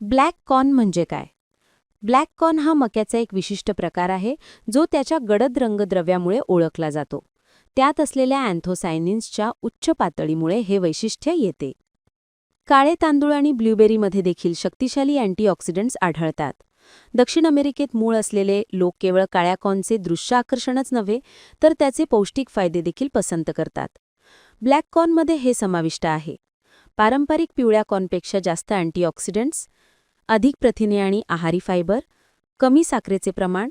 Black corn म्हणजे काय? Black corn हा मक्याचा एक विशिष्ट प्रकार आहे जो त्याच्या गडद रंगद्रव्यामुळे ओळखला जातो. त्यात असलेल्या अँथोसायनिन्सच्या उच्च पातळीमुळे हे वैशिष्ट्य येते. काळे तांदूळ आणि ब्लूबेरीमध्ये देखील शक्तिशाली अँटीऑक्सिडंट्स आढळतात. दक्षिण अमेरिकेत मूळ असलेले लोक केवळ काळ्या कॉर्नचे दृश्य आकर्षणच नव्हे तर त्याचे पौष्टिक फायदे देखील पसंत करतात. ब्लॅक कॉर्नमध्ये हे समाविष्ट आहे: पारंपरिक पिवळ्या कॉर्नपेक्षा जास्त अँटीऑक्सिडंट्स, अधिक प्रथिने आणि आहारी फायबर, कमी साखरेचे प्रमाण,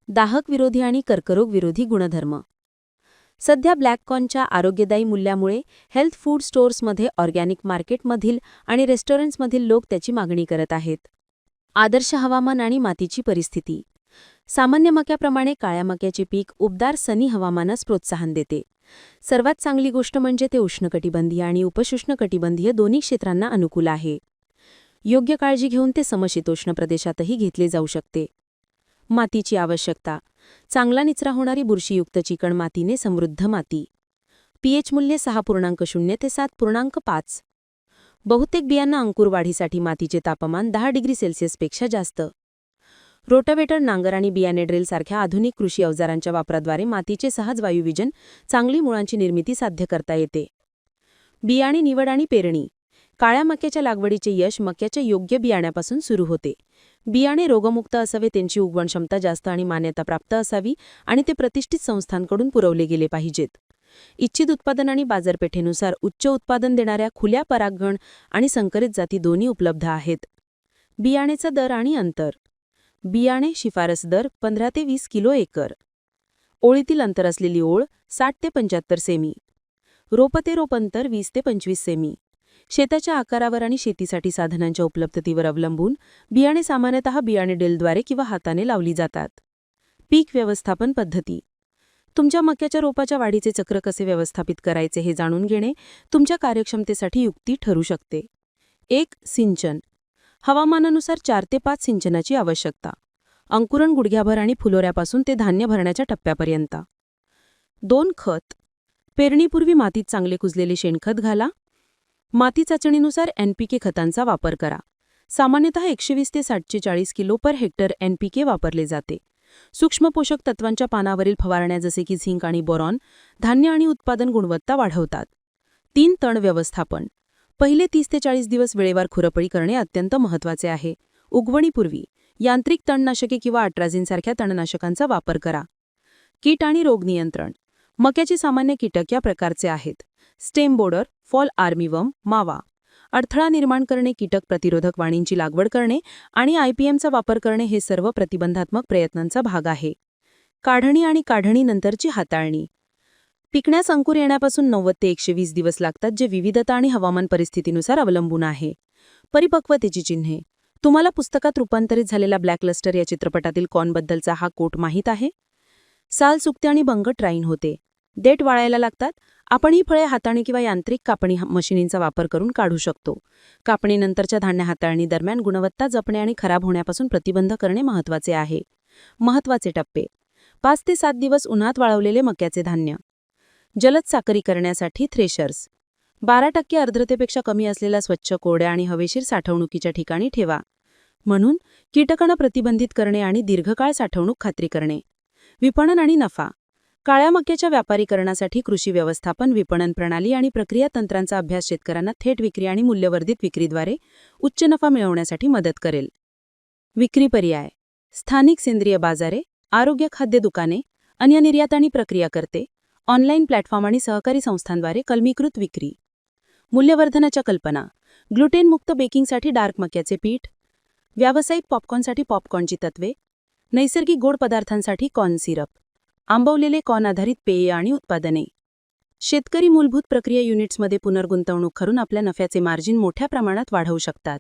दाहक विरोधी आणि कर्करोग विरोधी गुणधर्म. सध्या ब्लॅक कॉर्नच्या आरोग्यदायी मूल्यामुळे हेल्थ फूड स्टोअर्समध्ये, ऑर्गॅनिक मार्केटमधील आणि रेस्टॉरंट्समधील लोक त्याची मागणी करत आहेत. आदर्श हवामान आणि मातीची परिस्थिती. सामान्य मक्याप्रमाणे काळ्या मक्याचे पीक उबदार सनी हवामानास प्रोत्साहन देते. सर्वात चांगली गोष्ट म्हणजे ते उष्णकटिबंधीय आणि उपोष्णकटिबंधीय दोन्ही क्षेत्रांना अनुकूल आहे. योग्य काळजी घेऊन ते समशीतोष्ण प्रदेशातही घेतले जाऊ शकते. मातीची आवश्यकता. चांगला निचरा होणारी बुरशीयुक्त चिकण मातीने समृद्ध माती. पीएच मूल्य 6.0 ते 7.5. बहुतेक बियांना अंकुर वाढीसाठी मातीचे तापमान 10 डिग्री सेल्सिअसपेक्षा जास्त. रोटावेटर, नांगर आणि बियाणे ड्रिल सारख्या आधुनिक कृषी अवजारांच्या वापराद्वारे मातीचे सहज वायुविजन, चांगली मुळांची निर्मिती साध्य करता येते. बियाणे निवड आणि पेरणी. काळ्या मक्याच्या लागवडीचे यश मक्याच्या योग्य बियाण्यापासून सुरू होते. बियाणे रोगमुक्त असावे, त्यांची उगवण क्षमता जास्त आणि मान्यताप्राप्त असावी आणि ते प्रतिष्ठित संस्थांकडून पुरवले गेले पाहिजेत. इच्छित उत्पादन आणि बाजारपेठेनुसार उच्च उत्पादन देणाऱ्या खुल्या परागण आणि संकरित जाती दोन्ही उपलब्ध आहेत. बियाणेचा दर आणि अंतर. बियाणे शिफारस दर 15 ते 20 किलो एकर. ओळीतील अंतर असलेली ओळ 60 ते 75 सेमी. रोप ते रोप अंतर 20 ते 25 सेमी. शेताच्या आकारावर आणि शेतीसाठी साधनांच्या उपलब्धतेवर अवलंबून बियाणे सामान्यतः बियाणे ड्रिलद्वारे किंवा हाताने लावली जातात. पीक व्यवस्थापन पद्धती. तुमच्या मक्याच्या रोपाच्या वाढीचे चक्र कसे व्यवस्थापित करायचे हे जाणून घेणे तुमच्या कार्यक्षमतेसाठी युक्ती ठरू शकते. 1. सिंचन. हवामानानुसार 4 ते 5 सिंचनाची आवश्यकता. अंकुरण गुडघ्याभर आणि फुलोऱ्यापासून ते धान्य भरण्याच्या टप्प्यापर्यंत. 2. खत. पेरणीपूर्वी मातीत चांगले कुजलेले शेणखत घाला. माती चाचणीनुसार एनपीके खतांचा वापर करा. सामान्यतः 120 ते 740 किलो पर हेक्टर एनपीके वापरले जाते. सूक्ष्म पोषक तत्वांच्या पानावरील फवारण्या जसे की झिंक आणि बोरॉन धान्य आणि उत्पादन गुणवत्ता वाढवतात. 3. तण व्यवस्थापन. पहिले 30 ते 40 दिवस वेळेवर खुरपणी करणे अत्यंत महत्त्वाचे आहे. उगवणीपूर्वी यांत्रिक तणनाशके किंवा अट्राझिनसारख्या तणनाशकांचा वापर करा. कीट आणि रोग नियंत्रण. मक्याचे सामान्य कीटक या प्रकारचे आहेत: स्टेम बोर्डर, फॉल आर्मीवर्म, मावा. अडथळा निर्माण करणे, कीटक प्रतिरोधक वाणींची लागवड करणे आणि आयपीएमचा वापर करणे हे सर्व प्रतिबंधात्मक प्रयत्नांचा भाग आहे. काढणी आणि काढणीनंतरची हाताळणी. पिकण्यास अंकुर येण्यापासून 90 ते 120 दिवस लागतात, जे विविधता आणि हवामान परिस्थितीनुसार अवलंबून आहे. परिपक्वतेची चिन्हे. तुम्हाला पुस्तकात रूपांतरित झालेला ब्लॅकलस्टर या चित्रपटातील कॉर्नबद्दलचा हा कोट माहीत आहे? साल सुकते आणि बंगट राईन होते. देठ वाळायला लागतात. आपण ही फळे हाताने किंवा यांत्रिक कापणी मशिनींचा वापर करून काढू शकतो. कापणीनंतरच्या धान्य हाताळणी दरम्यान गुणवत्ता जपणे आणि खराब होण्यापासून प्रतिबंध करणे महत्त्वाचे आहे. महत्त्वाचे टप्पे. 5 ते 7 दिवस उन्हात वाळवलेले मक्याचे धान्य. जलद साकरी करण्यासाठी थ्रेशर्स. 12% आर्द्रतेपेक्षा कमी असलेल्या स्वच्छ, कोरड्या आणि हवेशीर साठवणुकीच्या ठिकाणी ठेवा. म्हणून कीटकांना प्रतिबंधित करणे आणि दीर्घकाळ साठवणूक खात्री करणे. विपणन आणि नफा. काळ्या मक्याच्या व्यापारीकरणासाठी कृषी व्यवस्थापन, विपणन प्रणाली आणि प्रक्रिया तंत्रांचा अभ्यास शेतकऱ्यांना थेट विक्री आणि मूल्यवर्धित विक्रीद्वारे उच्च नफा मिळवण्यासाठी मदत करेल. विक्री पर्याय. स्थानिक सेंद्रिय बाजारे, आरोग्य खाद्य दुकाने, अन्य निर्यात आणि प्रक्रिया करते, ऑनलाईन प्लॅटफॉर्म आणि सहकारी संस्थांद्वारे कलमीकृत विक्री. मूल्यवर्धनाच्या कल्पना. ग्लुटेनमुक्त बेकिंगसाठी डार्क मक्याचे पीठ. व्यावसायिक पॉपकॉर्नसाठी पॉपकॉर्नची तत्वे. नैसर्गिक गोड पदार्थांसाठी कॉर्न सिरप. आंबवलेले कॉर्न आधारित पेये आणि उत्पादने. शेतकरी मूलभूत प्रक्रिया युनिट्समध्ये पुनर्गुंतवणूक करून आपल्या नफ्याचे मार्जिन मोठ्या प्रमाणात वाढवू शकतात.